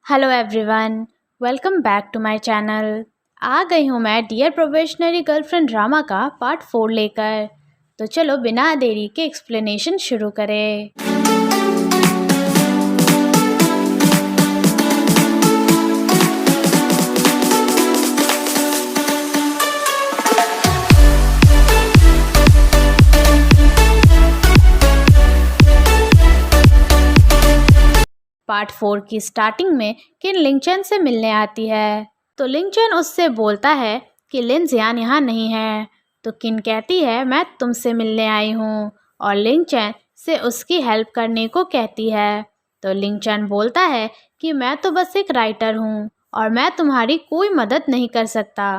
Hello everyone, welcome back to my channel. आ गई हूँ मैं डियर प्रोबेशनरी गर्लफ्रेंड ड्रामा का पार्ट 4 लेकर। तो चलो बिना देरी के एक्सप्लेनेशन शुरू करें। पार्ट 4 की स्टार्टिंग में किन लिंगचन से मिलने आती है तो लिंगचन उससे बोलता है कि लिनजियान यहाँ नहीं है। तो किन कहती है मैं तुमसे मिलने आई हूँ और लिंगचन से उसकी हेल्प करने को कहती है। तो लिंगचन बोलता है कि मैं तो बस एक राइटर हूँ और मैं तुम्हारी कोई मदद नहीं कर सकता।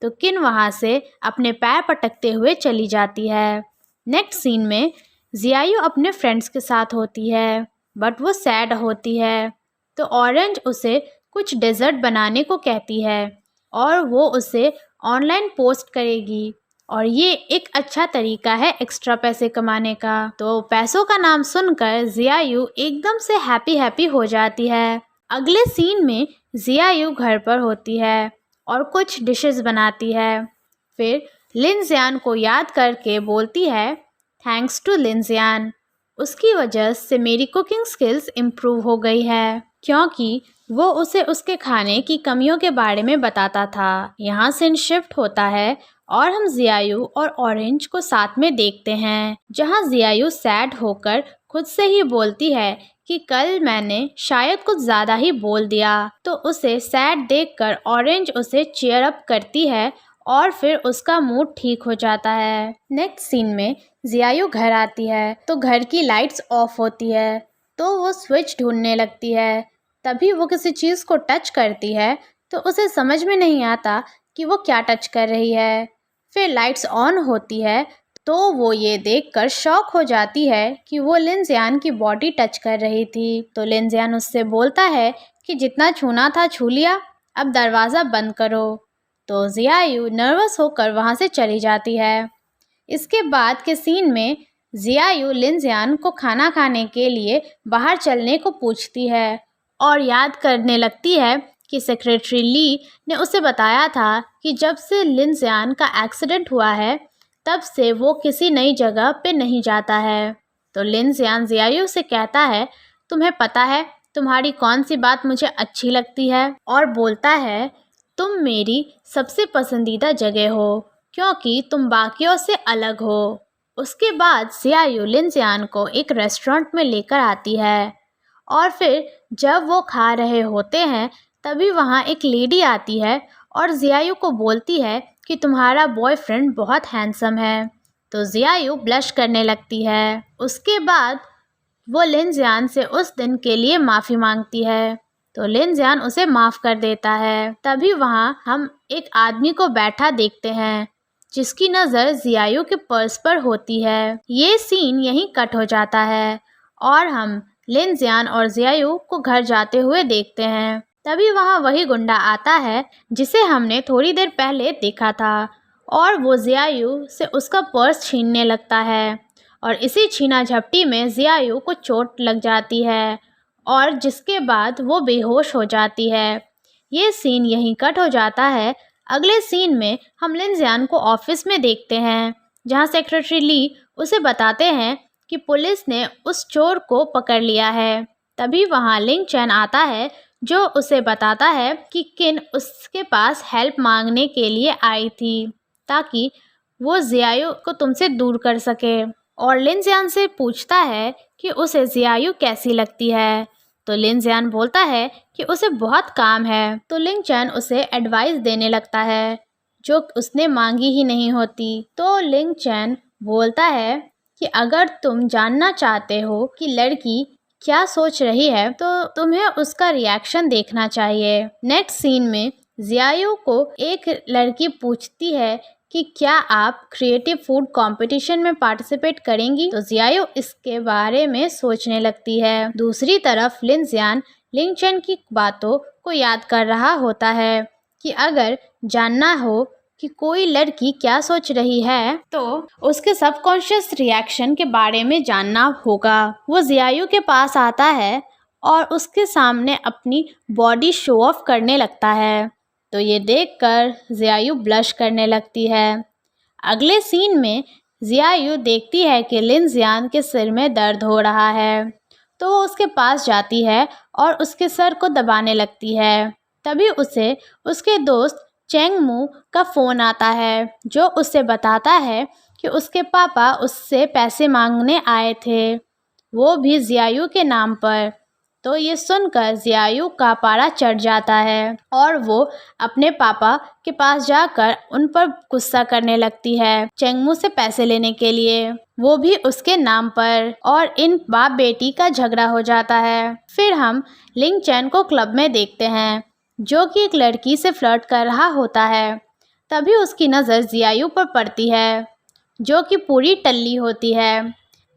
तो किन वहाँ से अपने पैर पटकते हुए चली जाती है। नेक्स्ट सीन में जियायू अपने फ्रेंड्स के साथ होती है बट वो सैड होती है। तो ऑरेंज उसे कुछ डेजर्ट बनाने को कहती है और वो उसे ऑनलाइन पोस्ट करेगी और ये एक अच्छा तरीका है एक्स्ट्रा पैसे कमाने का। तो पैसों का नाम सुनकर जियायू एकदम से हैप्पी हो जाती है। अगले सीन में जियायू घर पर होती है और कुछ डिशेस बनाती है। फिर लिनजियान को याद करके बोलती है थैंक्स टू लिनजियान, उसकी वजह से मेरी कुकिंग स्किल्स इम्प्रूव हो गई है क्योंकि वो उसे उसके खाने की कमियों के बारे में बताता था। यहाँ सीन शिफ्ट होता है और हम जियायू और ऑरेंज को साथ में देखते हैं जहाँ जियायू सैड होकर खुद से ही बोलती है कि कल मैंने शायद कुछ ज़्यादा ही बोल दिया। तो उसे सैड देखकर ऑरेंज उसे चीयर अप करती है और फिर उसका मूड ठीक हो जाता है। नेक्स्ट सीन में जियायू घर आती है तो घर की लाइट्स ऑफ होती है तो वो स्विच ढूंढने लगती है। तभी वो किसी चीज़ को टच करती है तो उसे समझ में नहीं आता कि वो क्या टच कर रही है। फिर लाइट्स ऑन होती है तो वो ये देखकर शॉक हो जाती है कि वो लिनजियान की बॉडी टच कर रही थी। तो लिनजियान उससे बोलता है कि जितना छूना था छू लिया, अब दरवाज़ा बंद करो। तो जियायू नर्वस होकर वहाँ से चली जाती है। इसके बाद के सीन में जियायू लिनजियान को खाना खाने के लिए बाहर चलने को पूछती है और याद करने लगती है कि सेक्रेटरी ली ने उसे बताया था कि जब से लिनजियान का एक्सीडेंट हुआ है तब से वो किसी नई जगह पे नहीं जाता है। तो लिनजियान जियायू से कहता है तुम्हें पता है तुम्हारी कौन सी बात मुझे अच्छी लगती है, और बोलता है तुम मेरी सबसे पसंदीदा जगह हो क्योंकि तुम बाकियों से अलग हो। उसके बाद जियायू लिनजियान को एक रेस्टोरेंट में लेकर आती है और फिर जब वो खा रहे होते हैं तभी वहाँ एक लेडी आती है और जियायू को बोलती है कि तुम्हारा बॉयफ्रेंड बहुत हैंडसम है। तो जियायू ब्लश करने लगती है। उसके बाद वो लिनजियान से उस दिन के लिए माफ़ी मांगती है तो लिनजियान उसे माफ़ कर देता है। तभी वहाँ हम एक आदमी को बैठा देखते हैं जिसकी नज़र जियायू के पर्स पर होती है। ये सीन यहीं कट हो जाता है और हम लिनजियान और जियायू को घर जाते हुए देखते हैं। तभी वहाँ वही गुंडा आता है जिसे हमने थोड़ी देर पहले देखा था और वो जियायू से उसका पर्स छीनने लगता है और इसी छीना झपटी में जियायू को चोट लग जाती है और जिसके बाद वो बेहोश हो जाती है। ये सीन यहीं कट हो जाता है। अगले सीन में हम लिनजियान को ऑफिस में देखते हैं जहाँ सेक्रेटरी ली उसे बताते हैं कि पुलिस ने उस चोर को पकड़ लिया है। तभी वहाँ लिंगचन आता है जो उसे बताता है कि किन उसके पास हेल्प मांगने के लिए आई थी ताकि वो जियायू को तुमसे दूर कर सके, और लिनजियान से पूछता है कि उसे जियायू कैसी लगती है। तो लिनजियान बोलता है कि उसे बहुत काम है। तो लिंगचन उसे एडवाइस देने लगता है जो उसने मांगी ही नहीं होती। तो लिंगचन बोलता है कि अगर तुम जानना चाहते हो कि लड़की क्या सोच रही है तो तुम्हें उसका रिएक्शन देखना चाहिए। नेक्स्ट सीन में जियायू को एक लड़की पूछती है कि क्या आप क्रिएटिव फूड कंपटीशन में पार्टिसिपेट करेंगी। तो जियायू इसके बारे में सोचने लगती है। दूसरी तरफ लिनजियान लिंगचन की बातों को याद कर रहा होता है कि अगर जानना हो कि कोई लड़की क्या सोच रही है तो उसके सबकॉन्शियस रिएक्शन के बारे में जानना होगा। वो जियायू के पास आता है और उसके सामने अपनी बॉडी शो ऑफ करने लगता है। तो ये देखकर जियायु ब्लश करने लगती है। अगले सीन में जियायु देखती है कि लिन जियान के सिर में दर्द हो रहा है, तो वो उसके पास जाती है और उसके सर को दबाने लगती है। तभी उसे उसके दोस्त चेंग मू का फ़ोन आता है, जो उसे बताता है कि उसके पापा उससे पैसे मांगने आए थे, वो भी जियायु के नाम पर। तो ये सुनकर जियायु का पारा चढ़ जाता है और वो अपने पापा के पास जाकर उन पर गुस्सा करने लगती है चेंगमू से पैसे लेने के लिए, वो भी उसके नाम पर, और इन बाप बेटी का झगड़ा हो जाता है। फिर हम लिंग चैन को क्लब में देखते हैं, जो कि एक लड़की से फ्लर्ट कर रहा होता है। तभी उसकी नज़र जियायु पर पड़ती है, जो कि पूरी टल्ली होती है।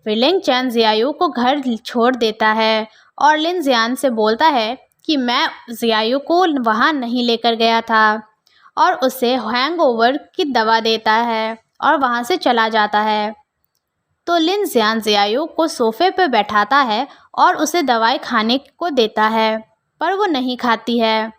फिर लिंग चैन जियायु को घर छोड़ देता है और लिन जियान से बोलता है कि मैं जियायु को वहाँ नहीं लेकर गया था, और उसे हैंगओवर की दवा देता है और वहाँ से चला जाता है। तो लिन जियान जियायु को सोफे पर बैठाता है और उसे दवाई खाने को देता है, पर वो नहीं खाती है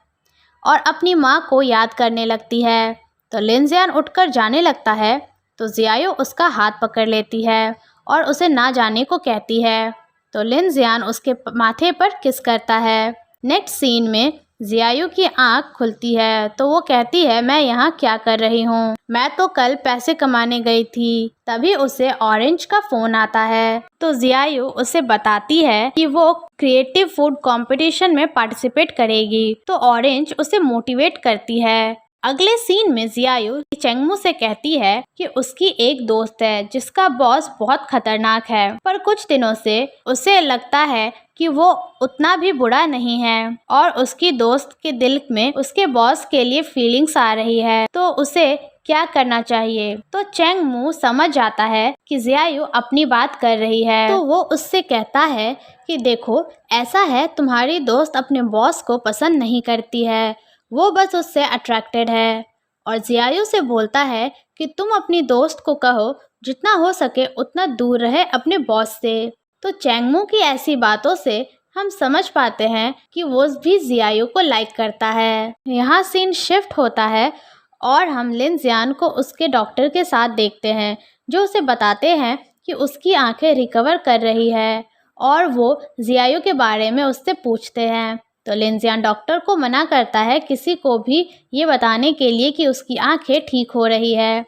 और अपनी माँ को याद करने लगती है। तो लिन जियान उठकर जाने लगता है, तो जियायु उसका हाथ पकड़ लेती है और उसे ना जाने को कहती है। तो लिन जियान उसके माथे पर किस करता है। नेक्स्ट सीन में जियायु की आंख खुलती है, तो वो कहती है, मैं यहाँ क्या कर रही हूँ, मैं तो कल पैसे कमाने गई थी। तभी उसे ऑरेंज का फ़ोन आता है। तो जियायु उसे बताती है कि वो क्रिएटिव फूड कंपटीशन में पार्टिसिपेट करेगी। तो ऑरेंज उसे मोटिवेट करती है। अगले सीन में जियायु चेंगमू से कहती है कि उसकी एक दोस्त है जिसका बॉस बहुत खतरनाक है, पर कुछ दिनों से उसे लगता है कि वो उतना भी बुरा नहीं है और उसकी दोस्त के दिल में उसके बॉस के लिए फीलिंग्स आ रही है, तो उसे क्या करना चाहिए। तो चेंगमू समझ जाता है कि जियायु अपनी बात कर रही है, तो वो उससे कहता है कि देखो, ऐसा है, तुम्हारी दोस्त अपने बॉस को पसंद नहीं करती है, वो बस उससे अट्रैक्टेड है। और जियायु से बोलता है कि तुम अपनी दोस्त को कहो जितना हो सके उतना दूर रहे अपने बॉस से। तो चेंगमू की ऐसी बातों से हम समझ पाते हैं कि वो भी जियायु को लाइक करता है। यहाँ सीन शिफ्ट होता है और हम लिन जियान को उसके डॉक्टर के साथ देखते हैं, जो उसे बताते हैं कि उसकी आंखें रिकवर कर रही है, और वो जियायु के बारे में उससे पूछते हैं। तो लिन जियान डॉक्टर को मना करता है किसी को भी ये बताने के लिए कि उसकी आंखें ठीक हो रही है।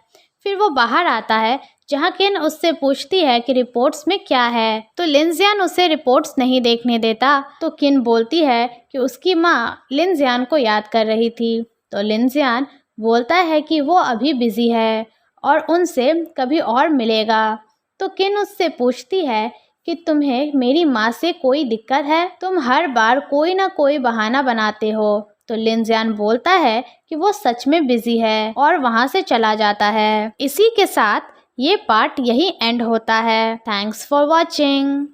फिर वो बाहर आता है, जहाँ किन उससे पूछती है कि रिपोर्ट्स में क्या है। तो लिन जियान उसे रिपोर्ट्स नहीं देखने देता। तो किन बोलती है कि उसकी माँ लिन जियान को याद कर रही थी। तो लिन जियान बोलता है कि वो अभी बिजी है और उनसे कभी और मिलेगा। तो किन उससे पूछती है कि तुम्हें मेरी माँ से कोई दिक्कत है, तुम हर बार कोई ना कोई बहाना बनाते हो। तो लिन जियान बोलता है कि वो सच में बिजी है और वहाँ से चला जाता है। इसी के साथ ये पार्ट यही एंड होता है। Thanks for watching.